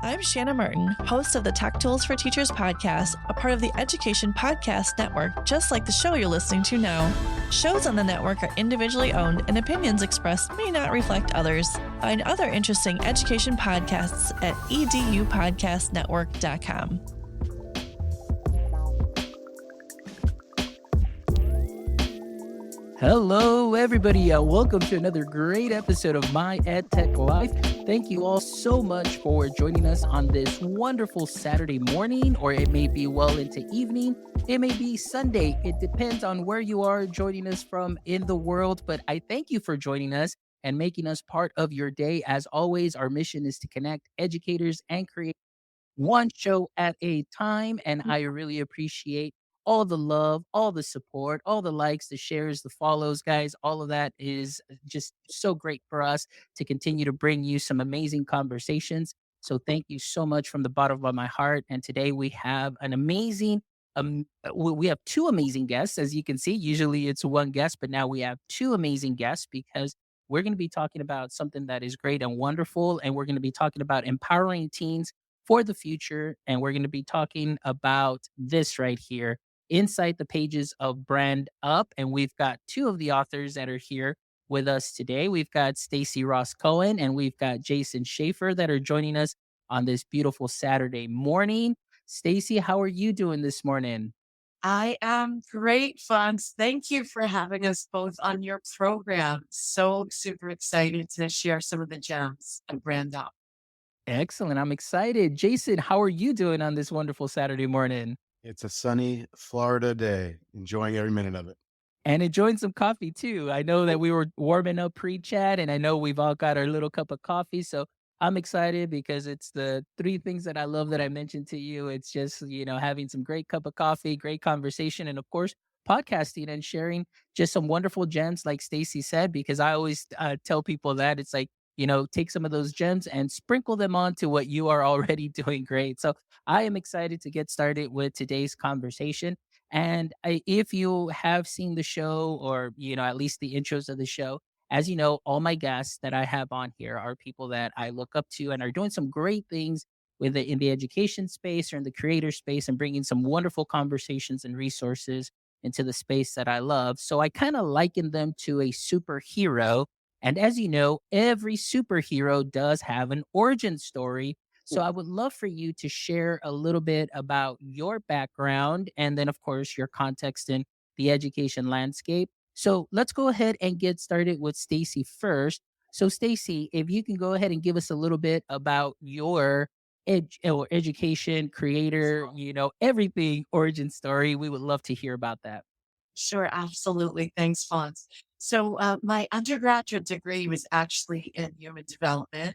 I'm Shanna Martin, host of the Tech Tools for Teachers podcast, a part of the Education Podcast Network, just like the show you're listening to now. Shows on the network are individually owned, and opinions expressed may not reflect others. Find other interesting education podcasts at edupodcastnetwork.com. Hello, everybody. Welcome to another great episode of My EdTech Life. Thank you all so much for joining us on this wonderful Saturday morning, or it may be well into evening. It may be Sunday. It depends on where you are joining us from in the world. But I thank you for joining us and making us part of your day. As always, our mission is to connect educators and create one show at a time. And I really appreciate all the love, all the support, all the likes, the shares, the follows, guys. All of that is just so great for us to continue to bring you some amazing conversations. So thank you so much from the bottom of my heart. And today we have an amazing we have two amazing guests. As you can see, usually it's one guest, but now we have two amazing guests because we're going to be talking about something that is great and wonderful. And we're going to be talking about empowering teens for the future. And we're going to be talking about this right here inside the pages of Brand Up. And we've got two of the authors that are here with us today. We've got Stacy Ross Cohen and we've got Jason Schaefer that are joining us on this beautiful Saturday morning. Stacy, how are you doing this morning? I am great, Fonz. Thank you for having us both on your program. So super excited to share some of the gems of Brand Up. Excellent. I'm excited. Jason, how are you doing on this wonderful Saturday morning? It's a sunny Florida day, enjoying every minute of it. And enjoying some coffee too. I know that we were warming up pre-chat, and I know we've all got our little cup of coffee. So I'm excited because it's the three things that I love that I mentioned to you. It's just, having some great cup of coffee, great conversation, and of course, podcasting and sharing just some wonderful gems, like Stacy said, because I always tell people that it's like, take some of those gems and sprinkle them onto what you are already doing great. So I am excited to get started with today's conversation. And if you have seen the show or, at least the intros of the show, as you know, all my guests that I have on here are people that I look up to and are doing some great things in the education space or in the creator space and bringing some wonderful conversations and resources into the space that I love. So I kind of liken them to a superhero. And as you know, every superhero does have an origin story. So I would love for you to share a little bit about your background and then, of course, your context in the education landscape. So let's go ahead and get started with Stacy first. So Stacy, if you can go ahead and give us a little bit about your education, creator, everything origin story, we would love to hear about that. Sure, absolutely. Thanks, Fonz. So my undergraduate degree was actually in human development,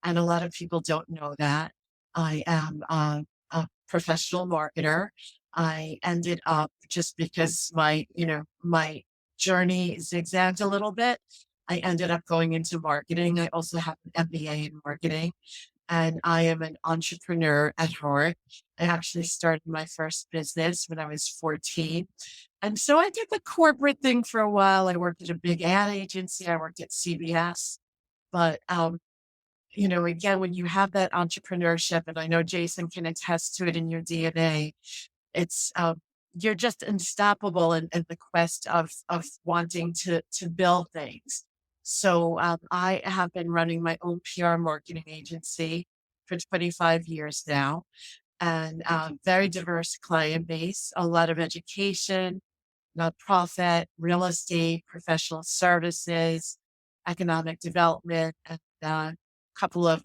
and a lot of people don't know that. I am a professional marketer. I ended up just because my journey zigzagged a little bit. I ended up going into marketing. I also have an MBA in marketing, and I am an entrepreneur at heart. I actually started my first business when I was 14. And so I did the corporate thing for a while. I worked at a big ad agency. I worked at CBS. But again, when you have that entrepreneurship, and I know Jason can attest to it in your DNA, it's you're just unstoppable in the quest of wanting to build things. So I have been running my own PR marketing agency for 25 years now, and very diverse client base, a lot of education, nonprofit, real estate, professional services, economic development, and a couple of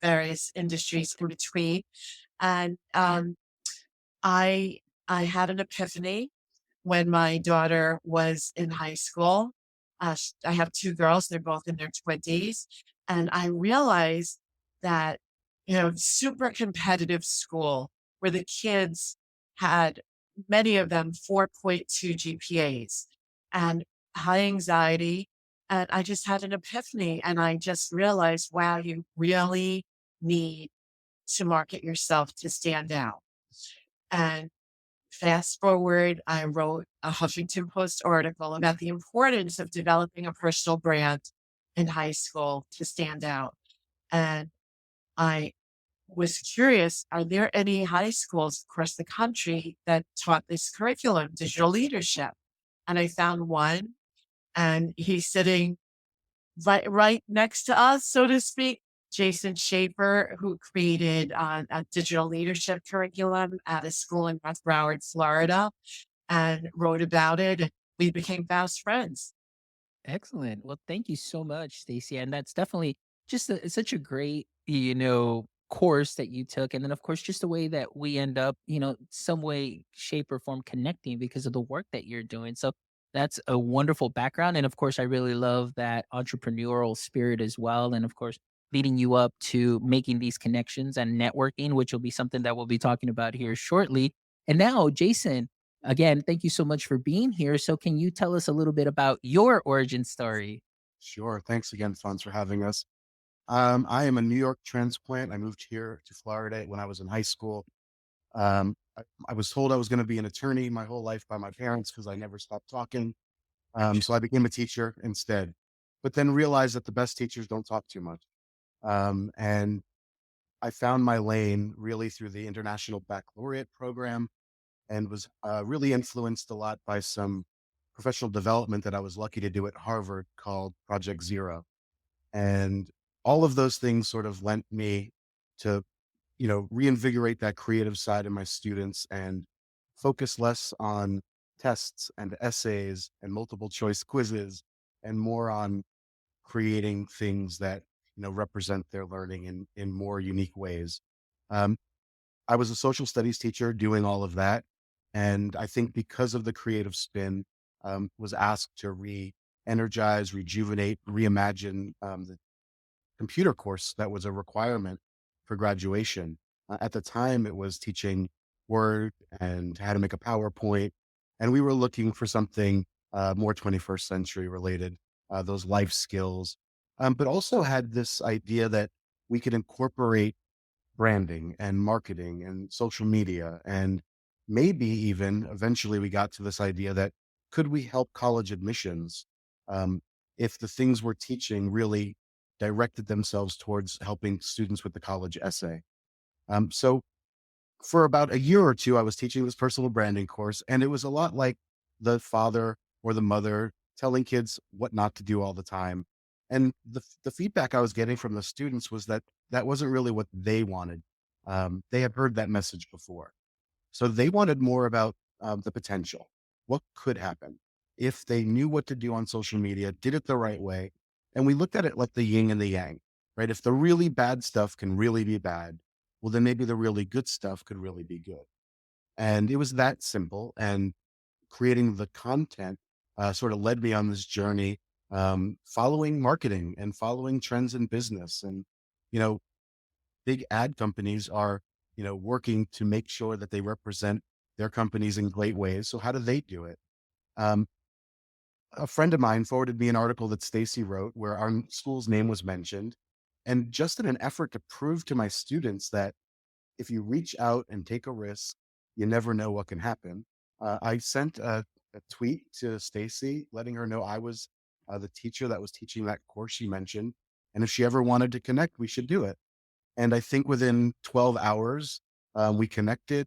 various industries in between. And I had an epiphany when my daughter was in high school. I have two girls; they're both in their 20s, and I realized that super competitive school where the kids had many of them 4.2 GPAs and high anxiety. And I just had an epiphany and I just realized, wow, you really need to market yourself to stand out. And fast forward, I wrote a Huffington Post article about the importance of developing a personal brand in high school to stand out. And I was curious, are there any high schools across the country that taught this curriculum, digital leadership? And I found one, and he's sitting right next to us, so to speak. Jason Schaefer, who created a digital leadership curriculum at a school in West Broward, Florida, and wrote about it. And we became fast friends. Excellent. Well, thank you so much, Stacey. And that's definitely just such a great, course that you took. And then, of course, just the way that we end up, some way, shape, or form connecting because of the work that you're doing. So that's a wonderful background. And of course, I really love that entrepreneurial spirit as well. And of course, leading you up to making these connections and networking, which will be something that we'll be talking about here shortly. And now, Jason, again, thank you so much for being here. So, can you tell us a little bit about your origin story? Sure. Thanks again, Fonz, for having us. I am a New York transplant. I moved here to Florida when I was in high school. I was told I was going to be an attorney my whole life by my parents because I never stopped talking. So I became a teacher instead, but then realized that the best teachers don't talk too much. And I found my lane really through the International Baccalaureate program and was really influenced a lot by some professional development that I was lucky to do at Harvard called Project Zero. And all of those things sort of lent me to, reinvigorate that creative side in my students and focus less on tests and essays and multiple choice quizzes and more on creating things that, represent their learning in more unique ways. Um, I was a social studies teacher doing all of that. And I think because of the creative spin, was asked to re-energize, rejuvenate, reimagine the computer course that was a requirement for graduation. At the time, it was teaching Word and how to make a PowerPoint. And we were looking for something more 21st century related, those life skills, but also had this idea that we could incorporate branding and marketing and social media. And maybe even eventually we got to this idea that could we help college admissions um, if the things we're teaching really directed themselves towards helping students with the college essay. So for about a year or two, I was teaching this personal branding course, and it was a lot like the father or the mother telling kids what not to do all the time. And the feedback I was getting from the students was that that wasn't really what they wanted. They had heard that message before. So they wanted more about the potential. What could happen if they knew what to do on social media, did it the right way? And we looked at it like the yin and the yang, right? If the really bad stuff can really be bad, well, then maybe the really good stuff could really be good. And it was that simple. And creating the content sort of led me on this journey, following marketing and following trends in business. And, you know, big ad companies are, working to make sure that they represent their companies in great ways. So how do they do it? Um, a friend of mine forwarded me an article that Stacy wrote where our school's name was mentioned. And just in an effort to prove to my students that if you reach out and take a risk, you never know what can happen. I sent a tweet to Stacy letting her know I was the teacher that was teaching that course she mentioned. And if she ever wanted to connect, we should do it. And I think within 12 hours, we connected.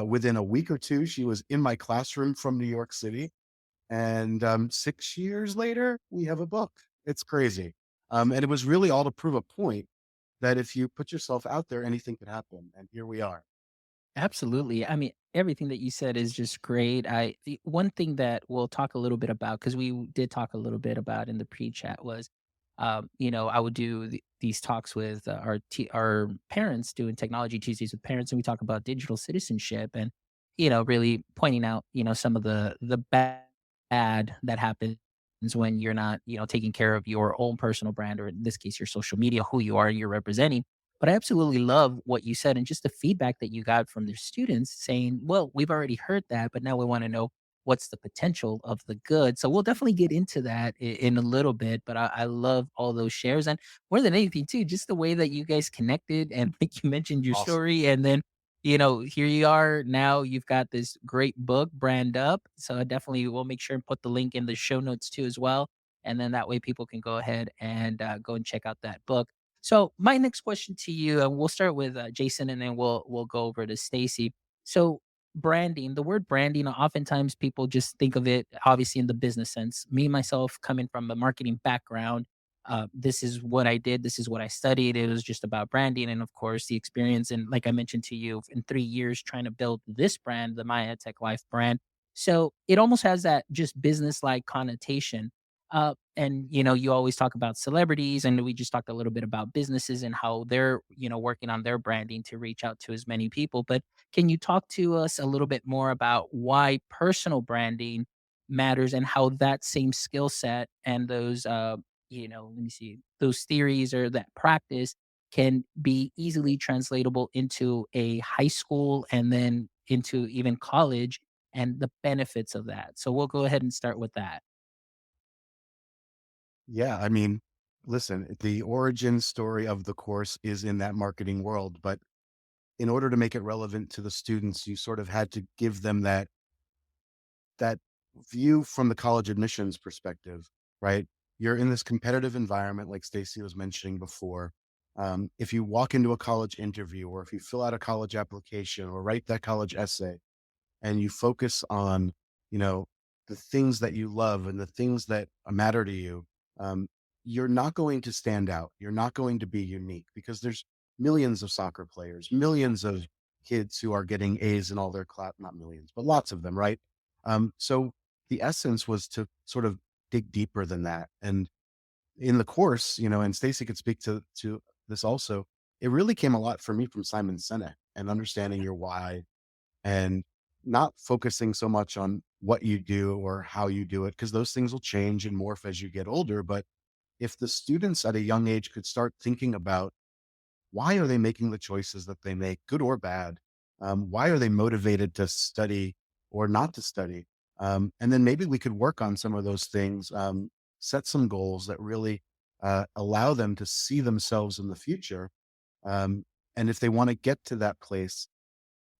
Within a week or two, she was in my classroom from New York City. And 6 years later, we have a book. It's crazy. And it was really all to prove a point that if you put yourself out there, anything could happen. And here we are. Absolutely. I mean, everything that you said is just great. The one thing that we'll talk a little bit about, because we did talk a little bit about in the pre-chat was, I would do these talks with our parents, doing technology Tuesdays with parents, and we talk about digital citizenship and, really pointing out, some of the bad that happens when you're not, taking care of your own personal brand, or in this case, your social media, who you are, you're representing. But I absolutely love what you said and just the feedback that you got from their students saying, well, we've already heard that, but now we want to know what's the potential of the good. So we'll definitely get into that in a little bit. But I love all those shares. And more than anything, too, just the way that you guys connected. And like you mentioned your Awesome. story. And then, here you are. Now you've got this great book, Brand Up. So I definitely will make sure and put the link in the show notes, too, as well. And then that way people can go ahead and go and check out that book. So my next question to you, and we'll start with Jason, and then we'll go over to Stacy. So branding, the word branding, oftentimes people just think of it obviously in the business sense. Me myself, coming from a marketing background, this is what I did. This is what I studied. It was just about branding, and of course the experience. And like I mentioned to you, in 3 years trying to build this brand, the My EdTech Life brand. So it almost has that just business like connotation, and you always talk about celebrities, and we just talked a little bit about businesses and how they're working on their branding to reach out to as many people. But can you talk to us a little bit more about why personal branding matters and how that same skill set and those let me see, those theories or that practice can be easily translatable into a high school and then into even college and the benefits of that. So we'll go ahead and start with that. Yeah, I mean, listen, the origin story of the course is in that marketing world, but in order to make it relevant to the students, you sort of had to give them that view from the college admissions perspective, right? You're in this competitive environment, like Stacy was mentioning before. If you walk into a college interview, or if you fill out a college application, or write that college essay, and you focus on, you know, the things that you love and the things that matter to you, um, you're not going to stand out. You're not going to be unique because there's millions of soccer players, millions of kids who are getting A's in all their class, not millions, but lots of them, right? So the essence was to sort of dig deeper than that. And in the course, and Stacy could speak to this also, it really came a lot for me from Simon Sinek and understanding your why, and not focusing so much on what you do or how you do it, because those things will change and morph as you get older. But if the students at a young age could start thinking about, why are they making the choices that they make, good or bad? Why are they motivated to study or not to study? And then maybe we could work on some of those things, set some goals that really allow them to see themselves in the future. Um, and if they want to get to that place,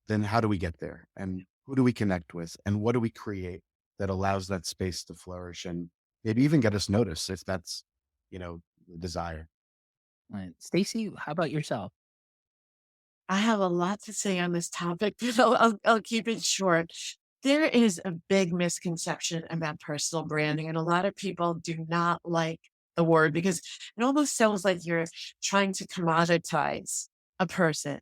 then how do we get there? And who do we connect with? And what do we create that allows that space to flourish and maybe even get us noticed if that's, the desire? Right. Stacy, how about yourself? I have a lot to say on this topic, but I'll keep it short. There is a big misconception about personal branding, and a lot of people do not like the word because it almost sounds like you're trying to commoditize a person,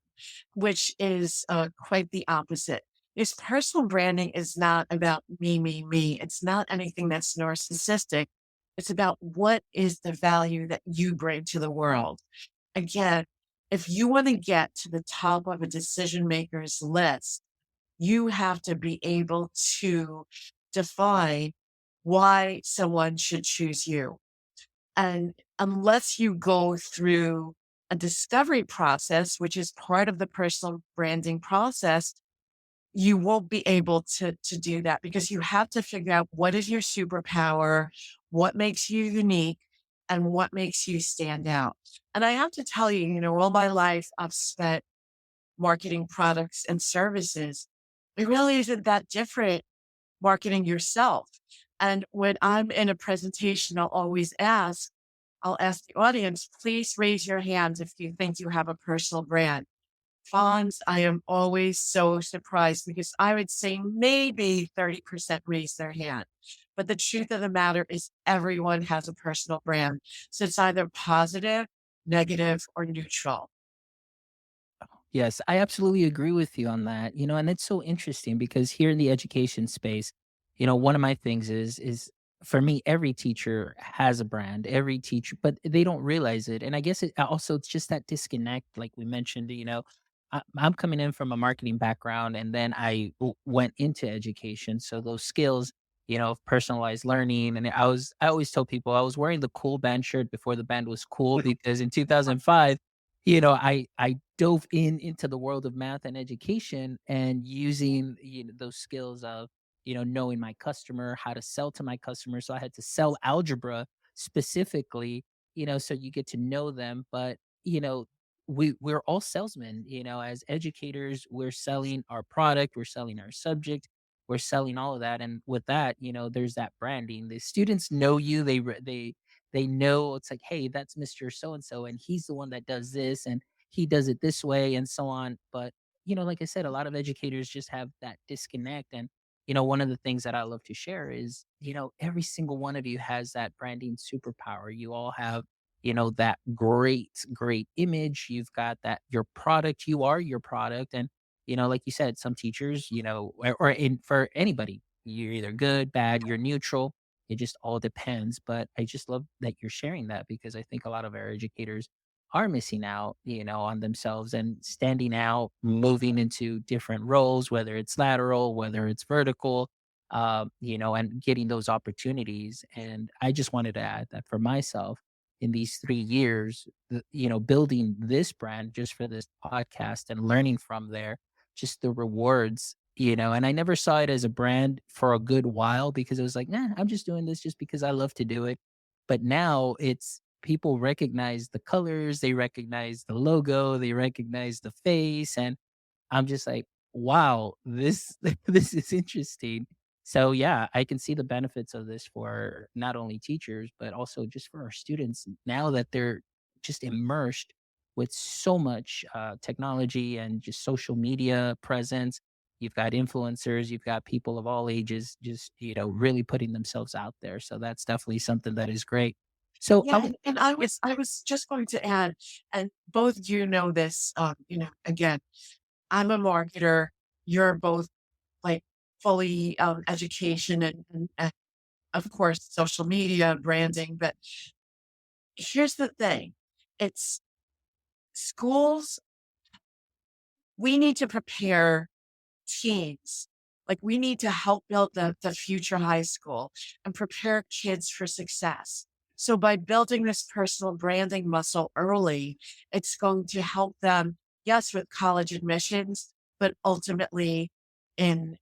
which is quite the opposite. This personal branding is not about me, me, me. It's not anything that's narcissistic. It's about what is the value that you bring to the world. Again, if you want to get to the top of a decision maker's list, you have to be able to define why someone should choose you. And unless you go through a discovery process, which is part of the personal branding process, you won't be able to do that because you have to figure out what is your superpower, what makes you unique, and what makes you stand out. And I have to tell you, all my life I've spent marketing products and services. It really isn't that different marketing yourself. And when I'm in a presentation, I'll ask the audience, please raise your hands if you think you have a personal brand. Fonts, I am always so surprised because I would say maybe 30% raise their hand. But the truth of the matter is everyone has a personal brand. So it's either positive, negative, or neutral. Yes, I absolutely agree with you on that. And it's so interesting because here in the education space, one of my things is for me, every teacher has a brand, every teacher, but they don't realize it. And I guess it's just that disconnect, like we mentioned. I'm coming in from a marketing background, and then went into education. So those skills, of personalized learning, and I always tell people I was wearing the cool band shirt before the band was cool because in 2005 I dove into the world of math and education and using, those skills of, knowing my customer, how to sell to my customer. So I had to sell algebra specifically, so you get to know them. But, we're all salesmen, as educators, we're selling our product, we're selling our subject, we're selling all of that. And with that, there's that branding. The students know you, they know it's like, hey, that's Mr. So and so, and he's the one that does this, and he does it this way, and so on. But like I said, a lot of educators just have that disconnect. And one of the things that I love to share is, every single one of you has that branding superpower. You all have, that great image. You've got that your product, you are your product. And, like you said, some teachers, or for anybody, you're either good, bad, you're neutral. It just all depends. But I just love that you're sharing that, because I think a lot of our educators are missing out, on themselves and standing out, moving into different roles, whether it's lateral, whether it's vertical, and getting those opportunities. And I just wanted to add that for myself in these 3 years, building this brand just for this podcast and learning from there, just the rewards, and I never saw it as a brand for a good while, because it was like, nah, I'm just doing this just because I love to do it. But now it's people recognize the colors, they recognize the logo, they recognize the face. And I'm just like, wow, this this is interesting. So yeah, I can see the benefits of this for not only teachers, but also just for our students now that they're just immersed with so much technology and just social media presence. You've got influencers, you've got people of all ages just, really putting themselves out there. So that's definitely something that is great. So Yeah, and I was just going to add, and both you know this, again, I'm a marketer. You're both like fully education and of course social media branding. But here's the thing: it's schools. We need to prepare teams. Like we need to help build the future high school and prepare kids for success. So by building this personal branding muscle early, it's going to help them, yes, with college admissions, but ultimately in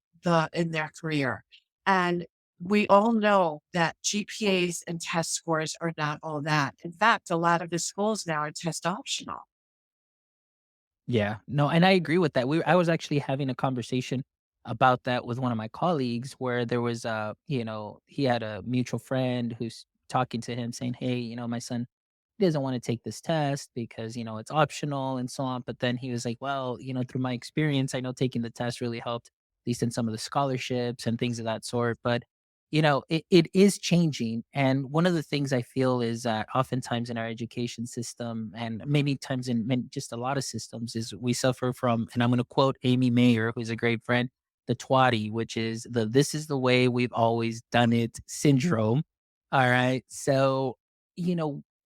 in their career. And we all know that GPAs and test scores are not all that. In fact, a lot of the schools now are test optional. yeah, no, and I agree with that. I was actually having a conversation about that with one of my colleagues, where there was he had a mutual friend who's talking to him saying, "Hey, my son doesn't want to take this test because, it's optional and so on." But then he was like, "Well, through my experience, I know taking the test really helped, at least in some of the scholarships and things of that sort." But it is changing. And one of the things I feel is that oftentimes in our education system, and many times in just a lot of systems, is we suffer from, and I'm going to quote Amy Mayer, who's a great friend, the twatty, which is the "this is the way we've always done it" syndrome. All right. So,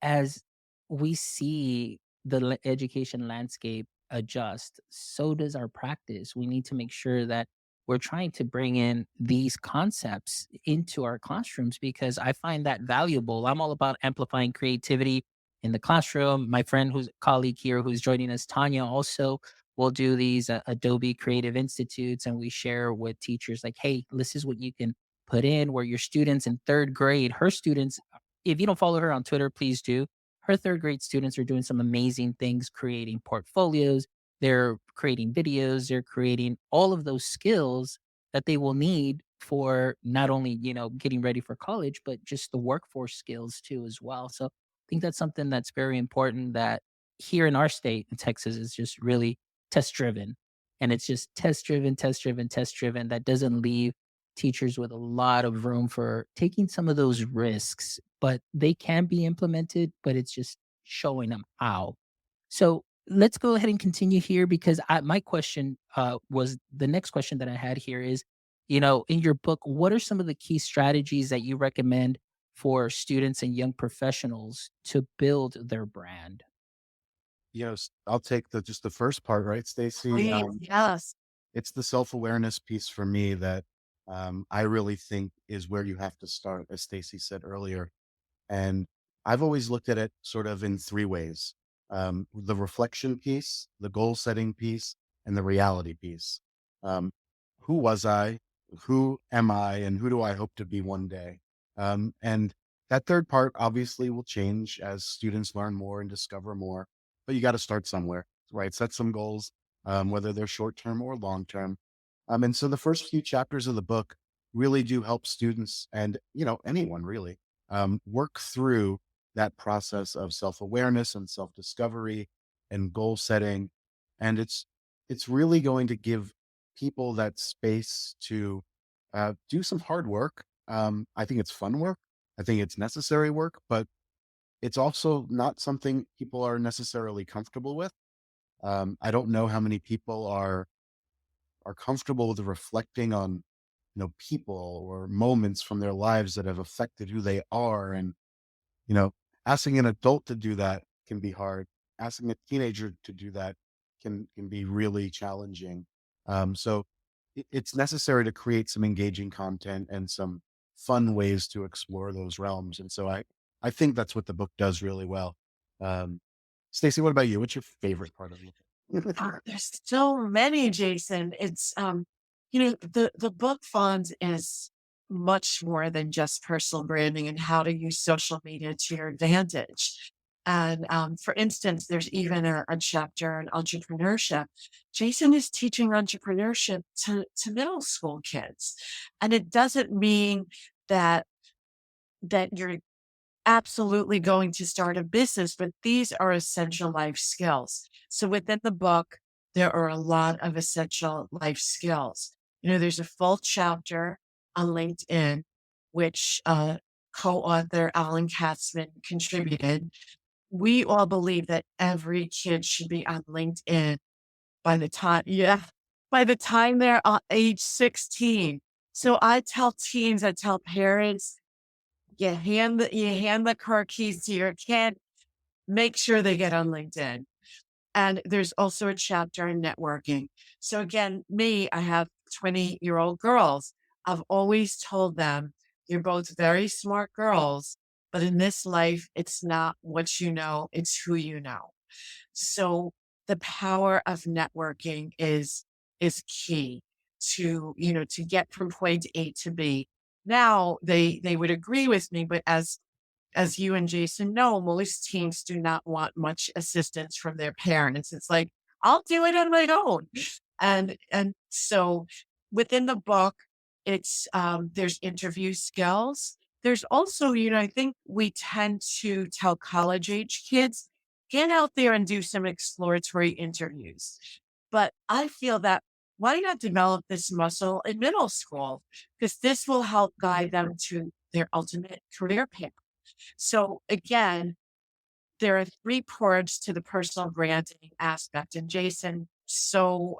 as we see the education landscape adjust, so does our practice. We need to make sure that we're trying to bring in these concepts into our classrooms, because I find that valuable. I'm all about amplifying creativity in the classroom. My friend, who's a colleague here, who's joining us, Tanya, also will do these Adobe Creative Institutes, and we share with teachers like, hey, this is what you can put in. Where your students in third grade, her students, if you don't follow her on Twitter, please do. Her third grade students are doing some amazing things, creating portfolios, they're creating videos, they're creating all of those skills that they will need for not only, getting ready for college, but just the workforce skills too as well. So I think that's something that's very important, that here in our state in Texas is just really test driven. And it's just test driven, test driven, test driven. That doesn't leave teachers with a lot of room for taking some of those risks, but they can be implemented, but it's just showing them how. So let's go ahead and continue here, because my question was the next question that I had here is, in your book, what are some of the key strategies that you recommend for students and young professionals to build their brand? I'll take the just the first part, right, Stacy? Please, yes. It's the self-awareness piece for me that I really think is where you have to start, as Stacy said earlier. And I've always looked at it sort of in three ways: the reflection piece, the goal setting piece, and the reality piece. Um, who was I? Who am I? And who do I hope to be one day? And that third part obviously will change as students learn more and discover more, but you got to start somewhere, right? Set some goals, whether they're short term or long term. And so the first few chapters of the book really do help students and, anyone really work through that process of self-awareness and self-discovery and goal setting. And it's really going to give people that space to do some hard work. I think it's fun work. I think it's necessary work, but it's also not something people are necessarily comfortable with. I don't know how many people are comfortable with reflecting on, people or moments from their lives that have affected who they are. And, you know, asking an adult to do that can be hard. Asking a teenager to do that can be really challenging. So it's necessary to create some engaging content and some fun ways to explore those realms. And so I think that's what the book does really well. Um, Stacey, what about you? What's your favorite part of the book? There's so many, Jason. It's the book font is much more than just personal branding and how to use social media to your advantage. And for instance, there's even a chapter on entrepreneurship. Jason is teaching entrepreneurship to middle school kids, and it doesn't mean that you're absolutely going to start a business, but these are essential life skills. So within the book, there are a lot of essential life skills. There's a full chapter on LinkedIn, which co-author Alan Katzman contributed. We all believe that every kid should be on LinkedIn by the time they're age 16. So I tell teens, I tell parents, you hand the car keys to your kid, make sure they get on LinkedIn. And there's also a chapter on networking. So again, I have 20-year-old girls. I've always told them, you're both very smart girls, but in this life, it's not what you know, it's who you know. So the power of networking is key to get from point A to B. Now they would agree with me, but as you and Jason know, most teens do not want much assistance from their parents. It's like, I'll do it on my own. And so within the book, it's there's interview skills. There's also, I think we tend to tell college age kids, get out there and do some exploratory interviews. But I feel that why not develop this muscle in middle school? Because this will help guide them to their ultimate career path. So again, there are three parts to the personal branding aspect. And Jason so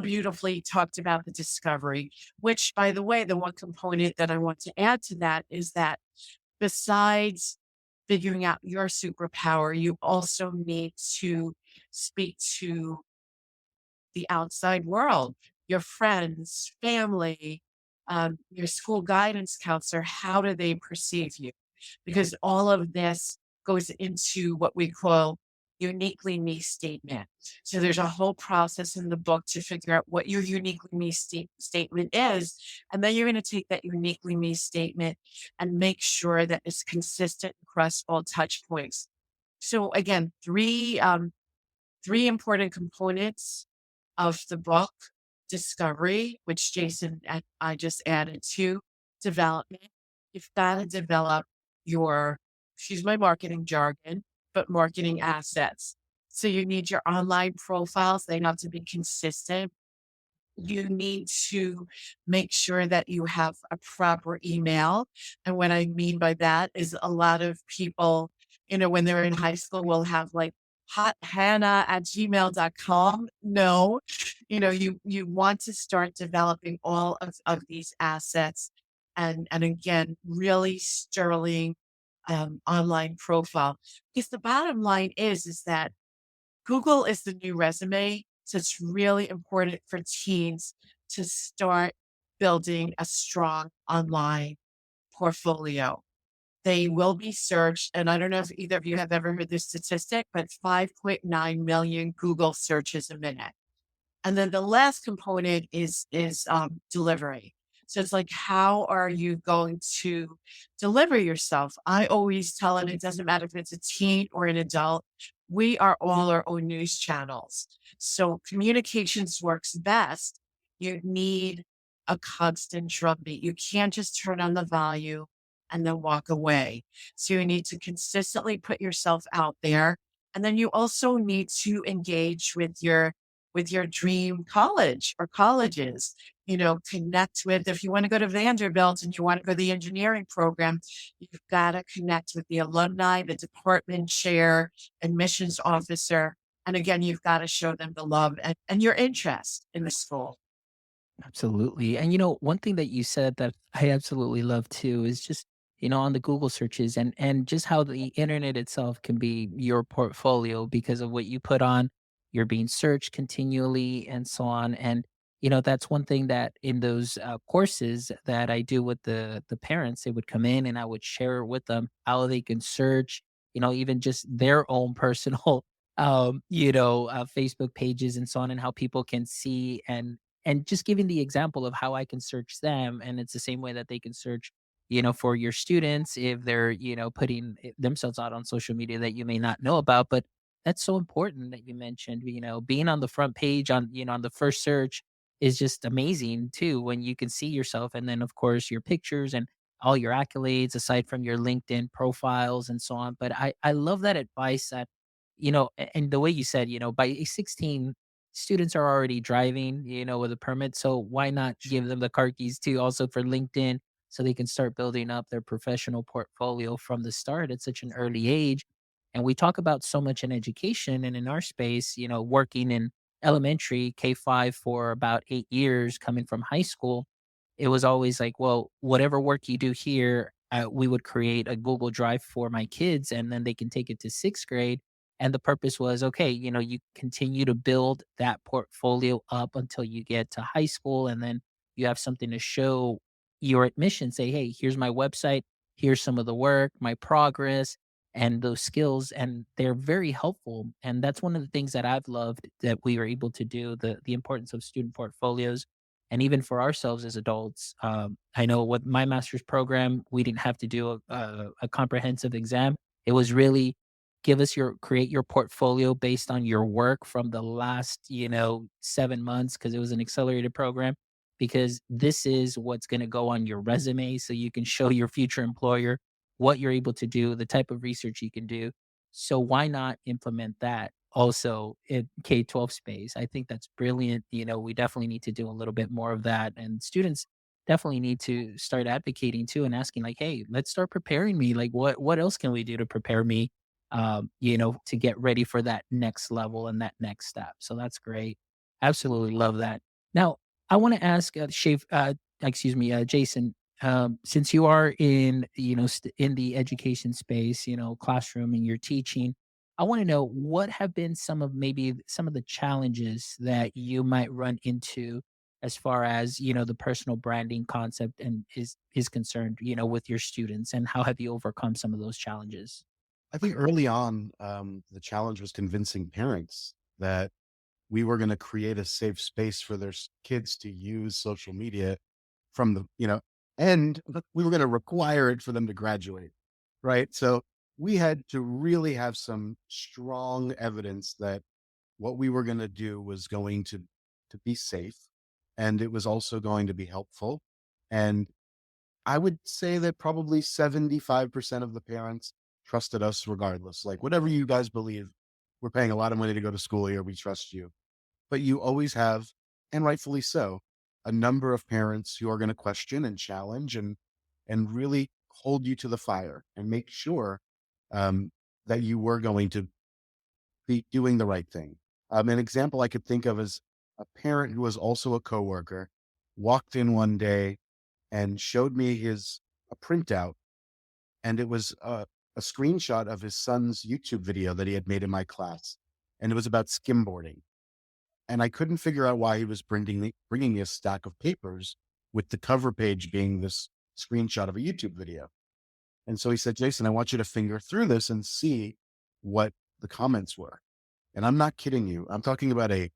beautifully talked about the discovery, which, by the way, the one component that I want to add to that is that besides figuring out your superpower, you also need to speak to the outside world, your friends, family, your school guidance counselor. How do they perceive you? Because all of this goes into what we call uniquely me statement. So there's a whole process in the book to figure out what your uniquely me statement is. And then you're going to take that uniquely me statement and make sure that it's consistent across all touch points. So again, three important components of the book: discovery, which Jason and I just added to; development. You've got to develop your, excuse my marketing jargon, but marketing assets. So you need your online profiles. They have to be consistent. You need to make sure that you have a proper email. And what I mean by that is a lot of people, when they're in high school, will have like hothannah@gmail.com. No, you want to start developing all of these assets and again, really sterling online profile. Because the bottom line is that Google is the new resume. So it's really important for teens to start building a strong online portfolio. They will be searched. And I don't know if either of you have ever heard this statistic, but 5.9 million Google searches a minute. And then the last component is delivery. So it's like, how are you going to deliver yourself? I always tell them, it doesn't matter if it's a teen or an adult, we are all our own news channels. So communications works best. You need a constant drumbeat. You can't just turn on the volume and then walk away. So you need to consistently put yourself out there. And then you also need to engage with your dream college or colleges. Connect with, if you want to go to Vanderbilt and you want to go to the engineering program, you've got to connect with the alumni, the department chair, admissions officer. And again, you've got to show them the love and your interest in the school. Absolutely. And one thing that you said that I absolutely love too is just, on the Google searches and just how the internet itself can be your portfolio because of what you put on, you're being searched continually and so on. And that's one thing that in those courses that I do with the parents, they would come in and I would share with them how they can search, even just their own personal Facebook pages and so on, and how people can see and just giving the example of how I can search them. And it's the same way that they can search, for your students if they're, putting themselves out on social media that you may not know about. But that's so important that you mentioned, being on the front page on, on the first search is just amazing too, when you can see yourself. And then, of course, your pictures and all your accolades aside from your LinkedIn profiles and so on. But I love that advice that, and the way you said, by 16, students are already driving, with a permit. So why not give them the car keys too, also for LinkedIn, so they can start building up their professional portfolio from the start at such an early age. And we talk about so much in education and in our space, working in elementary K-5 for about 8 years, coming from high school. It was always like, well, whatever work you do here, we would create a Google Drive for my kids, and then they can take it to sixth grade. And the purpose was, okay, you continue to build that portfolio up until you get to high school. And then you have something to show your admission. Say, hey, here's my website. Here's some of the work, my progress, and those skills. And they're very helpful. And that's one of the things that I've loved that we were able to do, the importance of student portfolios. And even for ourselves as adults, I know with my master's program, we didn't have to do a comprehensive exam. It was really create your portfolio based on your work from the last 7 months, because it was an accelerated program, because this is what's going to go on your resume so you can show your future employer what you're able to do, the type of research you can do. So why not implement that also in K-12 space? I think that's brilliant. We definitely need to do a little bit more of that, and students definitely need to start advocating too and asking like, hey, let's start preparing me. Like what else can we do to prepare me, to get ready for that next level and that next step. So that's great. Absolutely love that. Now, I want to ask Jason, since you are in, in the education space, classroom and you're teaching, I want to know what have been some of the challenges that you might run into as far as, the personal branding concept and is concerned, with your students, and how have you overcome some of those challenges? I think early on, the challenge was convincing parents that we were going to create a safe space for their kids to use social media from and we were going to require it for them to graduate. Right. So we had to really have some strong evidence that what we were going to do was going to be safe, and it was also going to be helpful. And I would say that probably 75% of the parents trusted us regardless. Like, whatever you guys believe, we're paying a lot of money to go to school here. We trust you. But you always have, and rightfully so, a number of parents who are going to question and challenge and really hold you to the fire and make sure um, that you were going to be doing the right thing. An example I could think of is a parent who was also a coworker walked in one day and showed me a printout, and it was a screenshot of his son's YouTube video that he had made in my class, and it was about skimboarding. And I couldn't figure out why he was bringing me a stack of papers with the cover page being this screenshot of a YouTube video. And so he said, Jason, I want you to finger through this and see what the comments were. And I'm not kidding you. I'm talking about a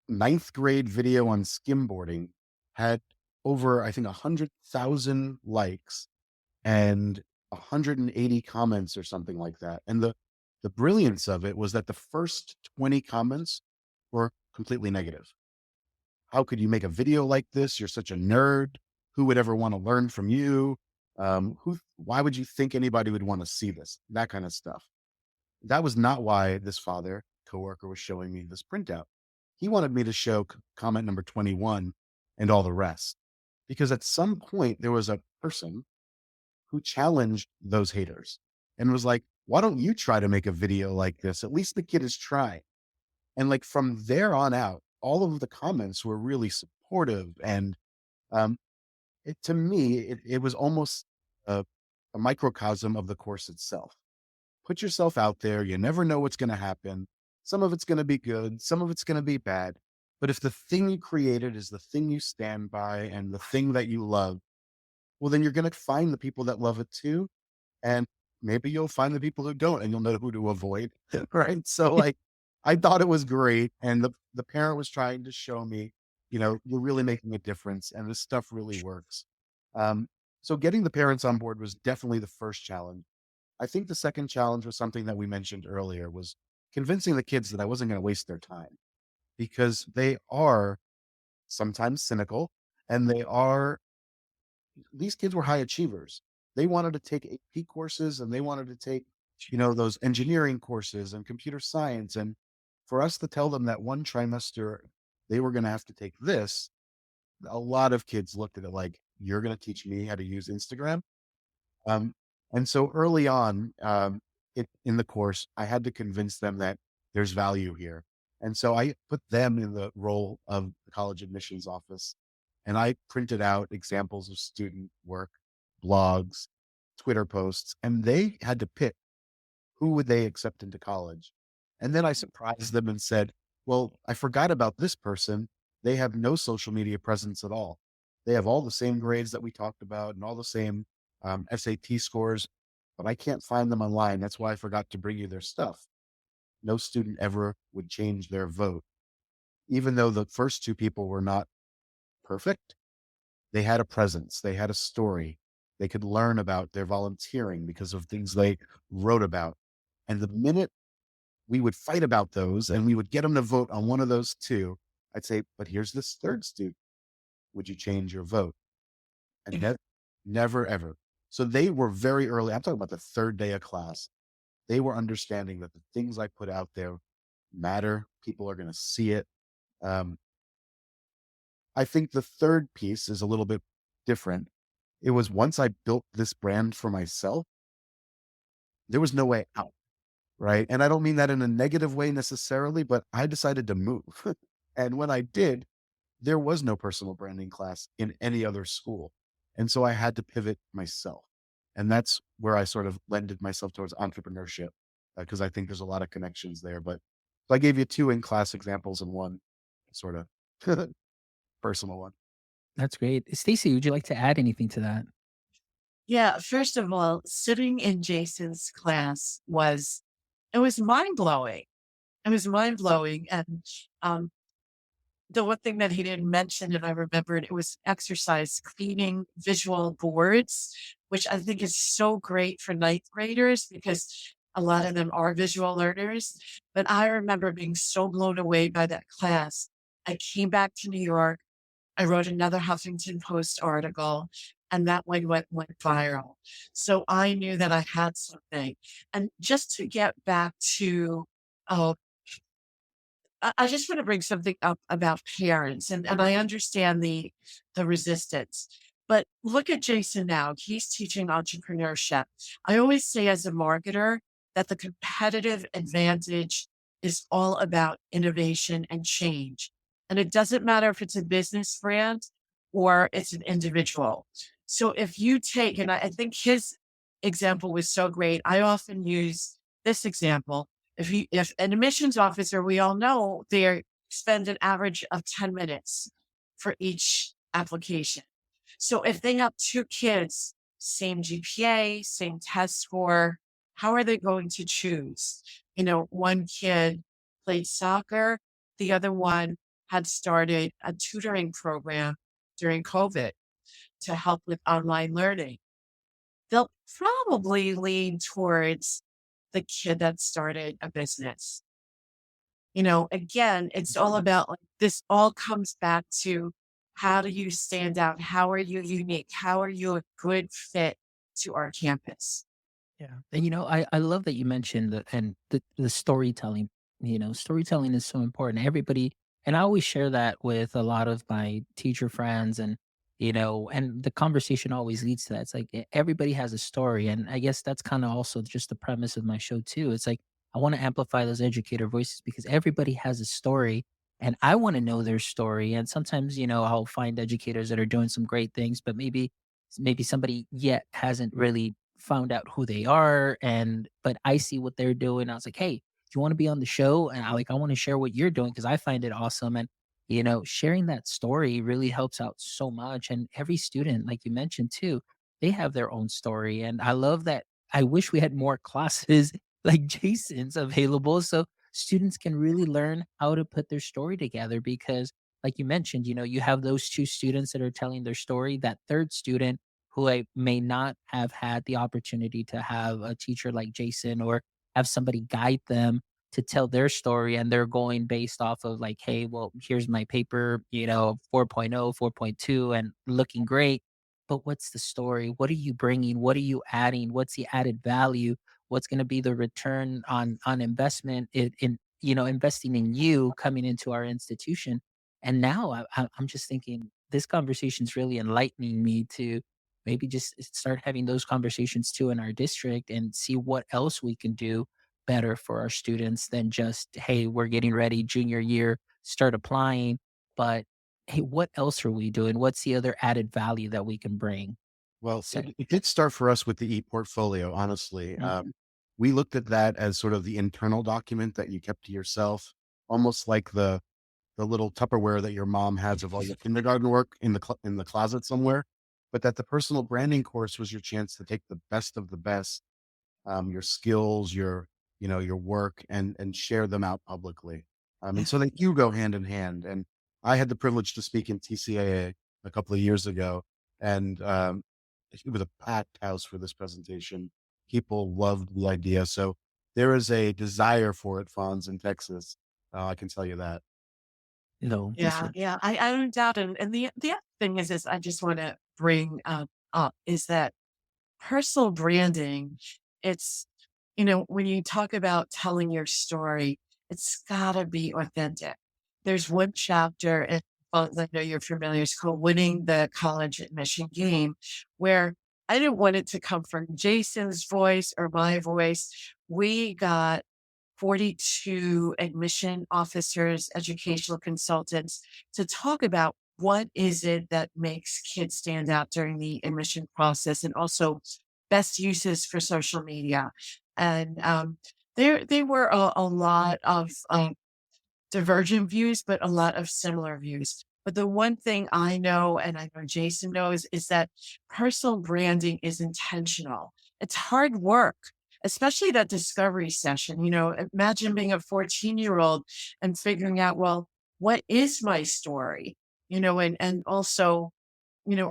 ninth grade video on skimboarding, had over, I think, 100,000 likes and 180 comments or something like that. And the brilliance of it was that the first 20 comments were completely negative. How could you make a video like this? You're such a nerd. Who would ever want to learn from you? Why would you think anybody would want to see this? That kind of stuff. That was not why this father coworker was showing me this printout. He wanted me to show comment number 21 and all the rest. Because at some point there was a person who challenged those haters and was like, why don't you try to make a video like this? At least the kid is trying. And like from there on out, all of the comments were really supportive. And um, to me, it was almost a microcosm of the course itself. Put yourself out there. You never know what's going to happen. Some of it's going to be good. Some of it's going to be bad. But if the thing you created is the thing you stand by and the thing that you love, well, then you're going to find the people that love it too. And maybe you'll find the people who don't, and you'll know who to avoid. Right. So like, I thought it was great. And the parent was trying to show me, you're really making a difference and this stuff really works. Um, so getting the parents on board was definitely the first challenge. I think the second challenge was something that we mentioned earlier, was convincing the kids that I wasn't going to waste their time, because they are sometimes cynical, and these kids were high achievers. They wanted to take AP courses, and they wanted to take, those engineering courses and computer science. And for us to tell them that one trimester they were going to have to take this, a lot of kids looked at it like, you're going to teach me how to use Instagram. Um, and so early on, in the course, I had to convince them that there's value here. And so I put them in the role of the college admissions office, and I printed out examples of student work, blogs, Twitter posts, and they had to pick who would they accept into college. And then I surprised them and said, well, I forgot about this person. They have no social media presence at all. They have all the same grades that we talked about and all the same SAT scores, but I can't find them online. That's why I forgot to bring you their stuff. No student ever would change their vote. Even though the first two people were not perfect, they had a presence, they had a story. They could learn about their volunteering because of things they wrote about. And the minute we would fight about those and we would get them to vote on one of those two, I'd say, but here's this third student. Would you change your vote? And never, ever. So they were very early. I'm talking about the third day of class. They were understanding that the things I put out there matter. People are going to see it. I think the third piece is a little bit different. It was once I built this brand for myself, there was no way out. Right. And I don't mean that in a negative way necessarily, but I decided to move. And when I did, there was no personal branding class in any other school. And so I had to pivot myself. And that's where I sort of lended myself towards entrepreneurship, because I think there's a lot of connections there. But so I gave you two in-class examples and one sort of personal one. That's great. Stacy, would you like to add anything to that? Yeah, first of all, sitting in Jason's class was mind blowing. It was mind blowing. And the one thing that he didn't mention, and I remembered, it was exercise cleaning visual boards, which I think is so great for ninth graders because a lot of them are visual learners. But I remember being so blown away by that class. I came back to New York. I wrote another Huffington Post article, and that one went viral. So I knew that I had something. And just to get back to, uh, I just want to bring something up about parents, and I understand the resistance. But look at Jason now. He's teaching entrepreneurship. I always say as a marketer that the competitive advantage is all about innovation and change. And it doesn't matter if it's a business brand or it's an individual. So if you take, and I think his example was so great, I often use this example. If an admissions officer, we all know they spend an average of 10 minutes for each application. So if they have two kids, same GPA, same test score, how are they going to choose? One kid played soccer, the other one had started a tutoring program during COVID to help with online learning. They'll probably lean towards the kid that started a business. Again, it's all about, like, this all comes back to, how do you stand out? How are you unique? How are you a good fit to our campus. Yeah. And I love that you mentioned the storytelling. Storytelling is so important. Everybody, and I always share that with a lot of my teacher friends, and the conversation always leads to that. It's like everybody has a story. And I guess that's kind of also just the premise of my show too. It's like I want to amplify those educator voices because everybody has a story and I want to know their story. And sometimes, I'll find educators that are doing some great things, but maybe somebody yet hasn't really found out who they are, but I see what they're doing. I was like, hey, do you want to be on the show? And I want to share what you're doing because I find it awesome. And sharing that story really helps out so much. And every student, like you mentioned too, they have their own story. And I love that. I wish we had more classes like Jason's available so students can really learn how to put their story together because like you mentioned, you have those two students that are telling their story, that third student who I may not have had the opportunity to have a teacher like Jason or have somebody guide them to tell their story. And they're going based off of like, hey, well, here's my paper, 4.0, 4.2, and looking great. But what's the story? What are you bringing? What are you adding? What's the added value? What's going to be the return on investment in investing in you coming into our institution? And now I'm just thinking this conversation is really enlightening me to maybe just start having those conversations too in our district and see what else we can do better for our students than just, hey, we're getting ready, junior year, start applying. But hey, what else are we doing? What's the other added value that we can bring? Well, So, it did start for us with the e-portfolio, honestly. mhm. We looked at that as sort of the internal document that you kept to yourself, almost like the little Tupperware that your mom has of all your kindergarten work in in the closet somewhere, but that the personal branding course was your chance to take the best of the best, your skills, your work, and share them out publicly. And so they do go hand in hand. And I had the privilege to speak in TCAA a couple of years ago, and it was a packed house for this presentation. People loved the idea, so there is a desire for it, Fonz, in Texas. I can tell you that. Yeah, So yeah, I don't doubt it. And the other thing is I just want to bring up is that personal branding, it's, when you talk about telling your story, it's gotta be authentic. There's one chapter, and I know you're familiar, it's called Winning the College Admission Game, where I didn't want it to come from Jason's voice or my voice. We got 42 admission officers, educational consultants to talk about what is it that makes kids stand out during the admission process and also best uses for social media. And there were a lot of divergent views, but a lot of similar views. But the one thing I know, and I know Jason knows, is that personal branding is intentional. It's hard work, especially that discovery session. Imagine being a 14-year-old and figuring out, well, what is my story? And also,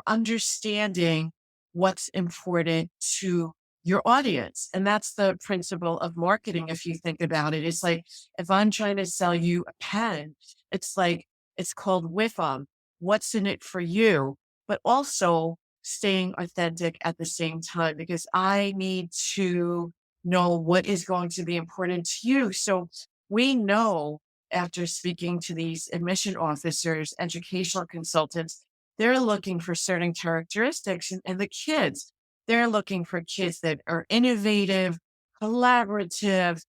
understanding what's important to your audience. And that's the principle of marketing. If you think about it, it's like, if I'm trying to sell you a pen, it's like, it's called WIFM. What's in it for you? But also staying authentic at the same time, because I need to know what is going to be important to you. So we know after speaking to these admission officers, educational consultants, they're looking for certain characteristics. And the kids, they're looking for kids that are innovative, collaborative,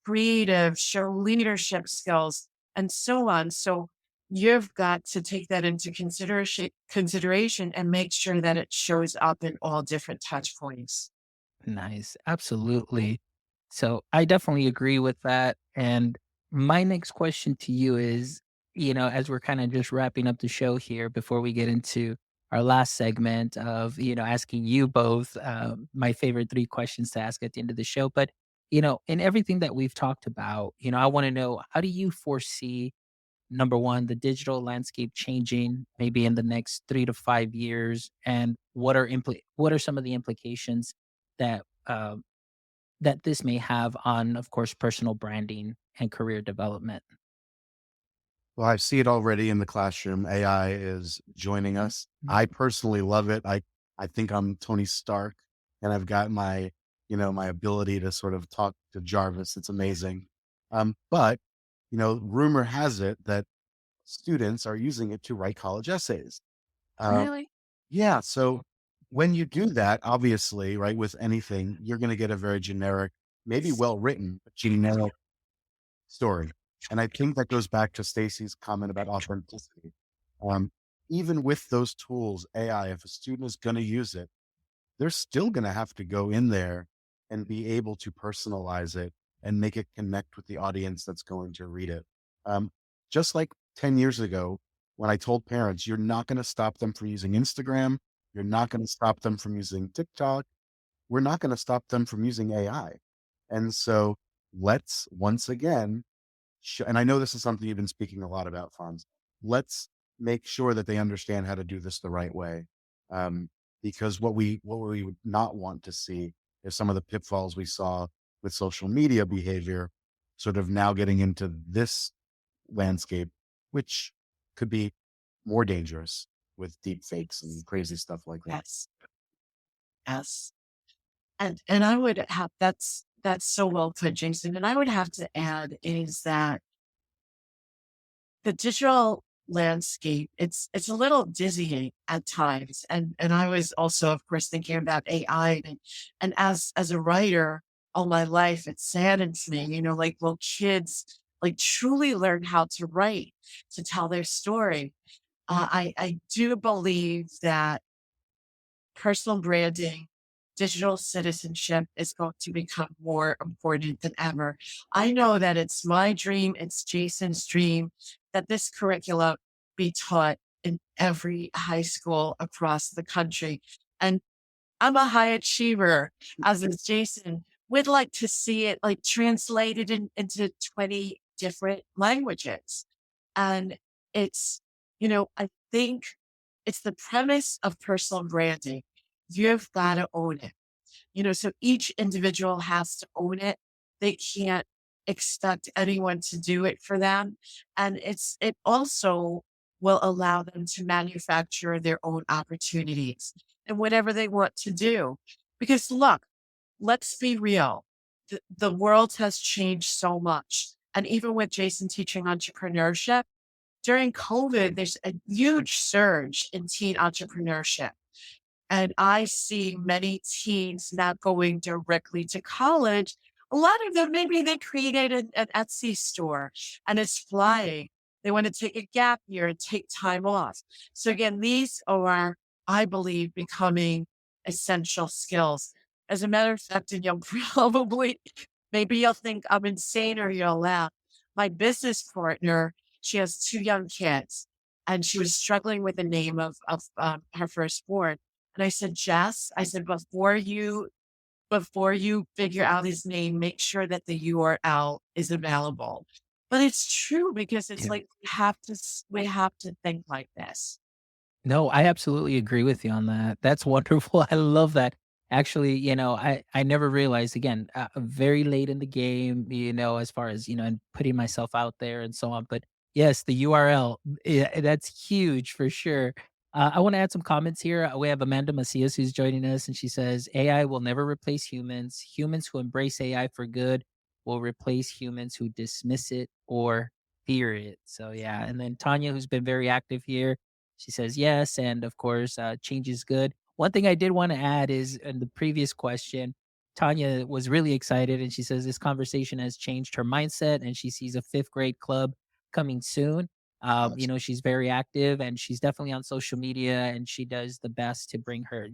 creative, show leadership skills, and so on. So you've got to take that into consideration and make sure that it shows up in all different touch points. nice. Absolutely. So I definitely agree with that. And my next question to you is, as we're kind of just wrapping up the show here before we get into our last segment of, asking you both my favorite three questions to ask at the end of the show. But, in everything that we've talked about, I want to know, how do you foresee, number one, the digital landscape changing maybe in the next 3 to 5 years? And what are some of the implications that, that this may have on, of course, personal branding and career development? Well, I see it already in the classroom. AI is joining us. Mhm. I personally love it. I think I'm Tony Stark. and I've got my, my ability to sort of talk to Jarvis. It's amazing. But, rumor has it that students are using it to write college essays. Uh, Really? yeah. So when you do that, obviously, right, with anything, you're going to get a very generic, maybe well written, but generic story. And I think that goes back to Stacy's comment about authenticity. Um, Even with those tools, AI, if a student is going to use it, they're still going to have to go in there and be able to personalize it and make it connect with the audience that's going to read it. Um, just like 10 years ago, when I told parents, you're not going to stop them from using Instagram, you're not going to stop them from using TikTok, we're not going to stop them from using AI. And so let's once again, and I know this is something you've been speaking a lot about, Fonz. Let's make sure that they understand how to do this the right way. Um, because what we would not want to see is some of the pitfalls we saw with social media behavior, sort of now getting into this landscape, which could be more dangerous with deep fakes and crazy stuff like that. Yes. Yes. And I would have that's so well put, Jason. And I would have to add is that the digital landscape, it's a little dizzying at times. And I was also, of course, thinking about AI and as a writer all my life, it saddens me, like will kids like truly learn how to write, to tell their story? I do believe that personal branding, digital citizenship is going to become more important than ever. I know that it's my dream, it's Jason's dream that this curriculum be taught in every high school across the country. And I'm a high achiever, as is Jason. Would like to see it like translated into 20 different languages. And it's, I think it's the premise of personal branding. You've got to own it. So each individual has to own it. They can't expect anyone to do it for them. And it also will allow them to manufacture their own opportunities and whatever they want to do. Because look, let's be real. The world has changed so much. And even with Jason teaching entrepreneurship, during COVID, there's a huge surge in teen entrepreneurship. And I see many teens not going directly to college. A lot of them, maybe they created an Etsy store and it's flying. They want to take a gap year and take time off. So again, these are, I believe, becoming essential skills. As a matter of fact, and you'll probably, maybe you'll think I'm insane or you'll laugh. My business partner, she has two young kids and she was struggling with the name of her firstborn. And I said, Jess, I said, before you figure out his name, make sure that the URL is available. But it's true because it's Yeah. like we have to think like this. No, I absolutely agree with you on that. That's wonderful. I love that. Actually, I never realized again, very late in the game, as far as, and putting myself out there and so on. But yes, the URL, yeah, that's huge for sure. I want to add some comments here. We have Amanda Macias who's joining us, and she says AI will never replace humans. Humans who embrace AI for good will replace humans who dismiss it or fear it. So yeah, and then Tanya, who's been very active here, she says yes, and of course, change is good. One thing I did want to add is in the previous question, Tanya was really excited, and she says this conversation has changed her mindset, and she sees a fifth grade club coming soon. Awesome. She's very active, and she's definitely on social media, and she does the best to bring her,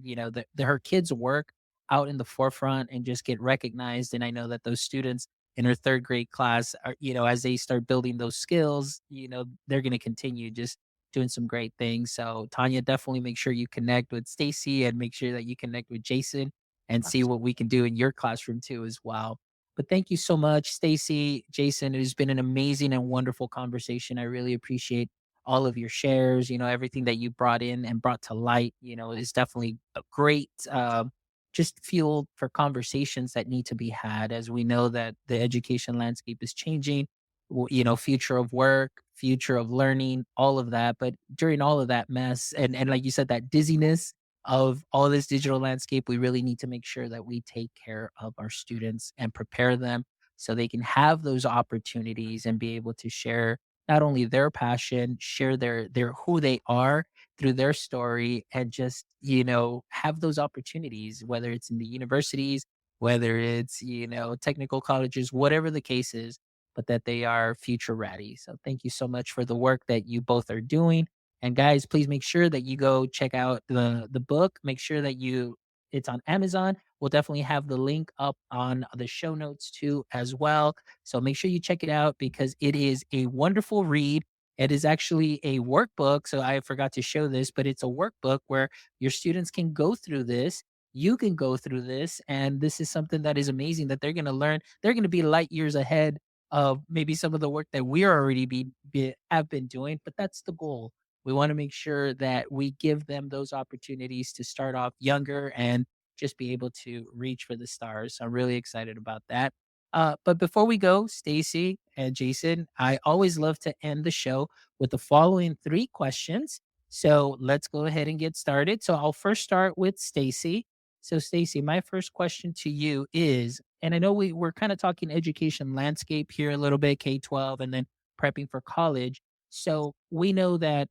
her kids' work out in the forefront and just get recognized. And I know that those students in her third grade class are, as they start building those skills, they're going to continue just doing some great things. So Tanya, definitely make sure you connect with Stacy and make sure that you connect with Jason and see what we can do in your classroom too as well. But thank you so much, Stacy, Jason. It has been an amazing and wonderful conversation. I really appreciate all of your shares, everything that you brought in and brought to light, is definitely a great just fuel for conversations that need to be had as we know that the education landscape is changing, future of work, future of learning, all of that. But during all of that mess and like you said, that dizziness, of all this digital landscape, we really need to make sure that we take care of our students and prepare them so they can have those opportunities and be able to share not only their passion, share their who they are through their story, and just, have those opportunities, whether it's in the universities, whether it's, technical colleges, whatever the case is, but that they are future ready. So thank you so much for the work that you both are doing. And guys, please make sure that you go check out the book. Make sure that it's on Amazon. We'll definitely have the link up on the show notes too as well. So make sure you check it out because it is a wonderful read. It is actually a workbook. So I forgot to show this, but it's a workbook where your students can go through this. You can go through this. And this is something that is amazing that they're going to learn. They're going to be light years ahead of maybe some of the work that we're already have been doing. But that's the goal. We want to make sure that we give them those opportunities to start off younger and just be able to reach for the stars. So I'm really excited about that. But before we go, Stacy and Jason, I always love to end the show with the following three questions. So let's go ahead and get started. So I'll first start with Stacy. So Stacy, my first question to you is, and I know we're kind of talking education landscape here a little bit, K-12, and then prepping for college. So we know that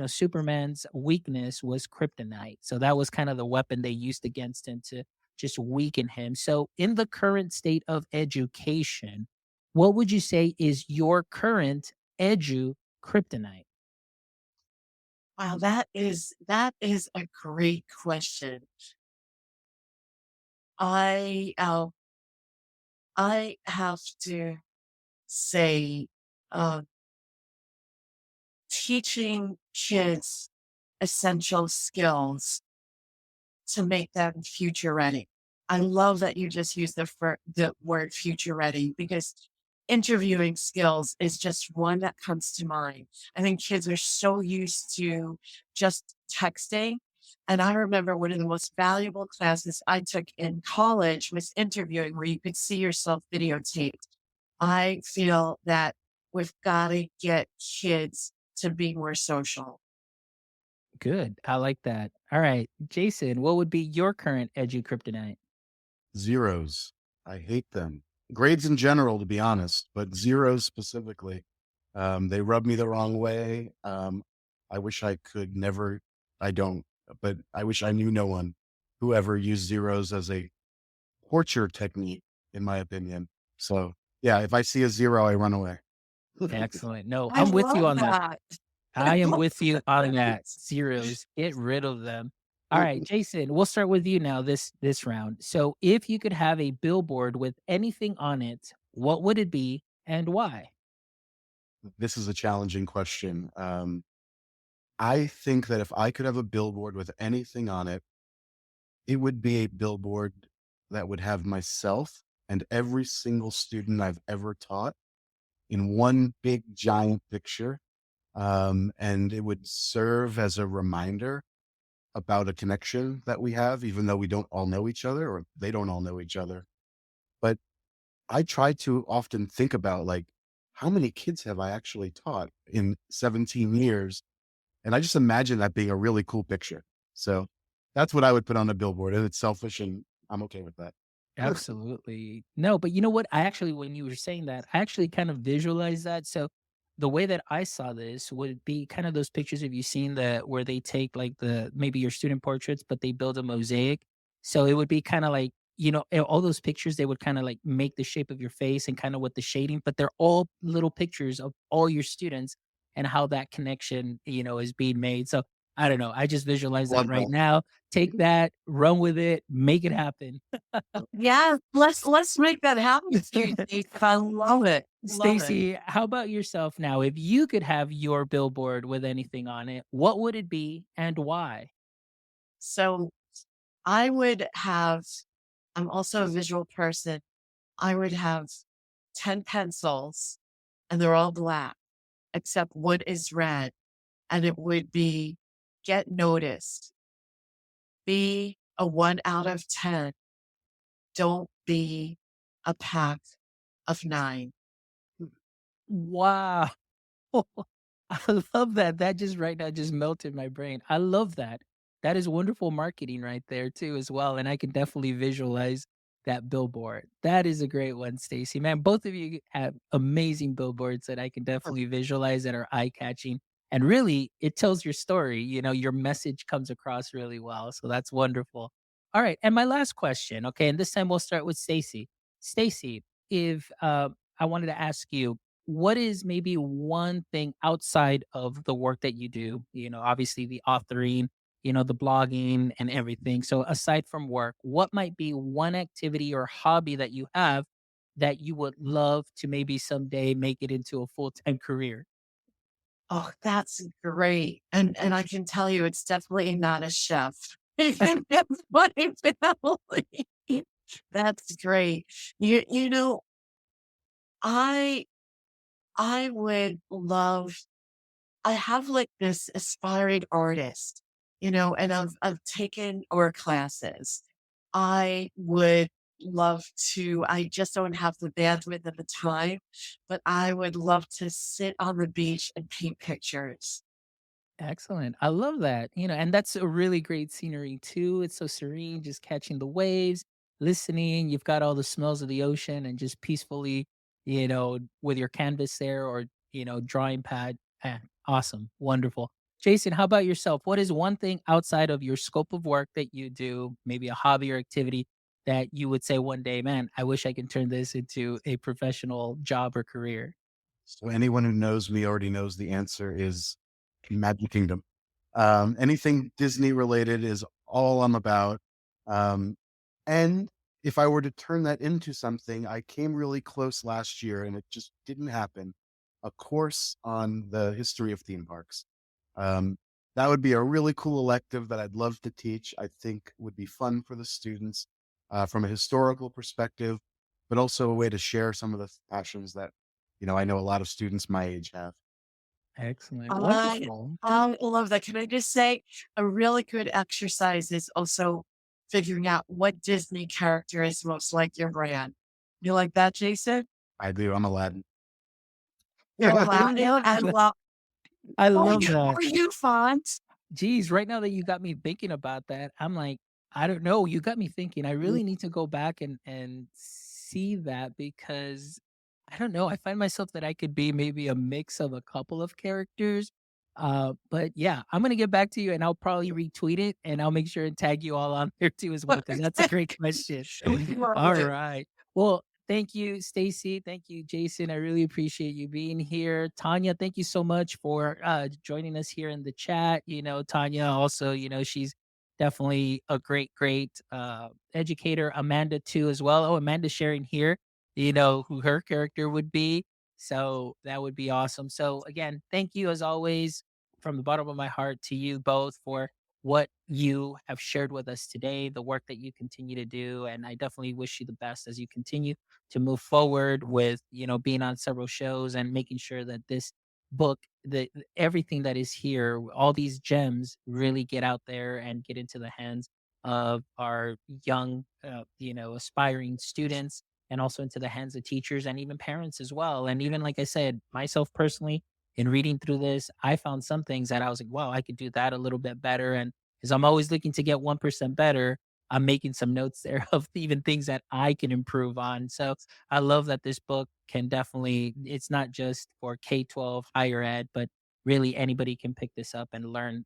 Superman's weakness was kryptonite. So that was kind of the weapon they used against him to just weaken him. So in the current state of education, what would you say is your current kryptonite? Wow, that is a great question. I I have to say, uh, teaching kids essential skills to make them future ready. I love that you just used the word future ready because interviewing skills is just one that comes to mind. I think kids are so used to just texting. And I remember one of the most valuable classes I took in college was interviewing, where you could see yourself videotaped. I feel that we've got to get kids to be more social. Good. I like that. All right. Jason, what would be your current kryptonite? Zeros. I hate them. Grades in general, to be honest, but zeros specifically. They rub me the wrong way. I wish I could never, I don't, but I wish I knew no one who ever used zeros as a torture technique, in my opinion. So yeah, if I see a zero, I run away. Excellent. No, I I'm with you love on that. that. I I am love with you on that. that. Zeros, get rid of them. All right, Jason, we'll start with you now this round. So, if you could have a billboard with anything on it, what would it be and why? This is a challenging question. I think that if I could have a billboard with anything on it, it would be a billboard that would have myself and every single student I've ever taught in one big giant picture. And it would serve as a reminder about a connection that we have, even though we don't all know each other or they don't all know each other. But I try to often think about, like, how many kids have I actually taught in 17 years? And I just imagine that being a really cool picture. So that's what I would put on a billboard. And it's selfish and I'm okay with that. Absolutely. No, but you know what? I actually, when you were saying that, I actually kind of visualized that. So the way that I saw this would be kind of those pictures. Have you seen that where they take like maybe your student portraits, but they build a mosaic? So it would be kind of like, all those pictures, they would kind of like make the shape of your face and kind of with the shading, but they're all little pictures of all your students and how that connection, is being made. So I don't know. I just visualize that Love right that. now. Take that, run with it, make it happen. Yeah, let's make that happen, Steve. I love it. Love it. Stacy, how about yourself now? If you could have your billboard with anything on it, what would it be and why? So I would have, I'm also a visual person. I would have 10 pencils and they're all black, except one is red. And it would be, get noticed, be a 1 out of 10. Don't be a pack of 9. Wow. I love that. That just right now just melted my brain. I love that. That is wonderful marketing right there too as well, and I can definitely visualize that billboard. That is a great one, Stacy. Man, both of you have amazing billboards that I can definitely visualize that are eye-catching. And really, it tells your story. Your message comes across really well. So that's wonderful. All right, and my last question, okay, and this time we'll start with Stacy. Stacy, if I wanted to ask you, what is maybe one thing outside of the work that you do? Obviously the authoring, the blogging and everything. So aside from work, what might be one activity or hobby that you have that you would love to maybe someday make it into a full-time career? Oh, that's great. And I can tell you it's definitely not a chef. That's my family. That's great. You know, I I would love I have like this aspiring artist, and I've taken or classes. I would love to, I just don't have the bandwidth at the time, but I would love to sit on the beach and paint pictures. Excellent. I love that. And that's a really great scenery too. It's so serene, just catching the waves, listening. You've got all the smells of the ocean and just peacefully, with your canvas there or, drawing pad. Awesome. Wonderful. Jason, how about yourself? What is one thing outside of your scope of work that you do, maybe a hobby or activity that you would say one day, man, I wish I could turn this into a professional job or career? So anyone who knows me already knows the answer is Magic Kingdom. Anything Disney related is all I'm about. Um, and if I were to turn that into something, I came really close last year and it just didn't happen. A course on the history of theme parks. Um, that would be a really cool elective that I'd love to teach. I think would be fun for the students from a historical perspective, but also a way to share some of the passions that, I know a lot of students my age have. Excellent. I Wonderful. I love that. Can I just say a really good exercise is also figuring out what Disney character is most like your brand. You like that, Jason? I do. I'm Aladdin. You're Aladdin. I love. I Oh, love that. are you fond? Geez, right now that you got me thinking about that, I'm like, I don't know. You got me thinking. I really need to go back and see that because I don't know. I find myself that I could be maybe a mix of a couple of characters. But yeah, I'm gonna get back to you and I'll probably retweet it and I'll make sure and tag you all on there too as well because that's a great question. Love All it. right. Well, thank you, Stacy. Thank you, Jason. I really appreciate you being here. Tanya, thank you so much for joining us here in the chat. Tanya also, she's definitely a great educator. Amanda too as well. Oh, Amanda's sharing here, who her character would be. So that would be awesome. So again, thank you as always from the bottom of my heart to you both for what you have shared with us today, the work that you continue to do. And I definitely wish you the best as you continue to move forward with, being on several shows and making sure that this book, everything that is here, all these gems really get out there and get into the hands of our young, aspiring students and also into the hands of teachers and even parents as well. And even like I said, myself personally, in reading through this, I found some things that I was like, wow, I could do that a little bit better. And as I'm always looking to get 1% better, I'm making some notes there of even things that I can improve on. So I love that this book can definitely, it's not just for K-12 higher ed, but really anybody can pick this up and learn,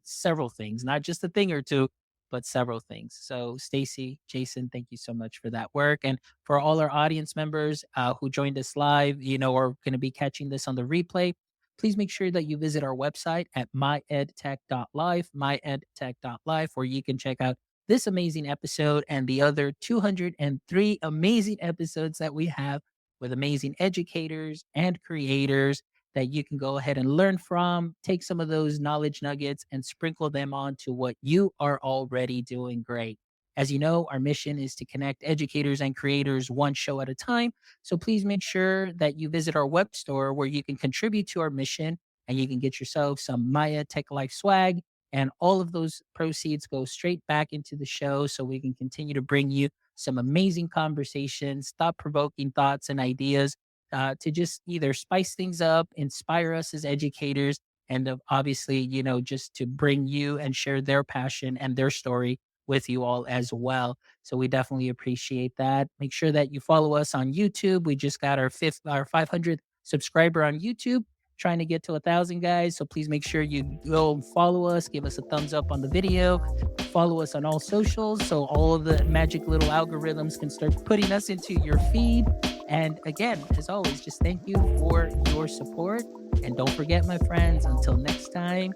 several things, not just a thing or two, but several things. So Stacy, Jason, thank you so much for that work. And for all our audience members who joined us live, or going to be catching this on the replay, please make sure that you visit our website at myedtech.life, myedtech.life, where you can check out this amazing episode and the other 203 amazing episodes that we have with amazing educators and creators that you can go ahead and learn from, take some of those knowledge nuggets and sprinkle them on to what you are already doing great. As you know, our mission is to connect educators and creators one show at a time. So please make sure that you visit our web store where you can contribute to our mission and you can get yourself some Maya Tech Life swag. And all of those proceeds go straight back into the show so we can continue to bring you some amazing conversations, thought provoking thoughts and ideas to just either spice things up, inspire us as educators, and obviously, just to bring you and share their passion and their story with you all as well. So we definitely appreciate that. Make sure that you follow us on YouTube. We just got our 500th subscriber on YouTube, trying to get to 1,000 guys. So please make sure you go follow us, give us a thumbs up on the video, follow us on all socials so all of the magic little algorithms can start putting us into your feed. And again, as always, just thank you for your support. And don't forget, my friends, until next time,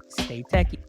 stay techy.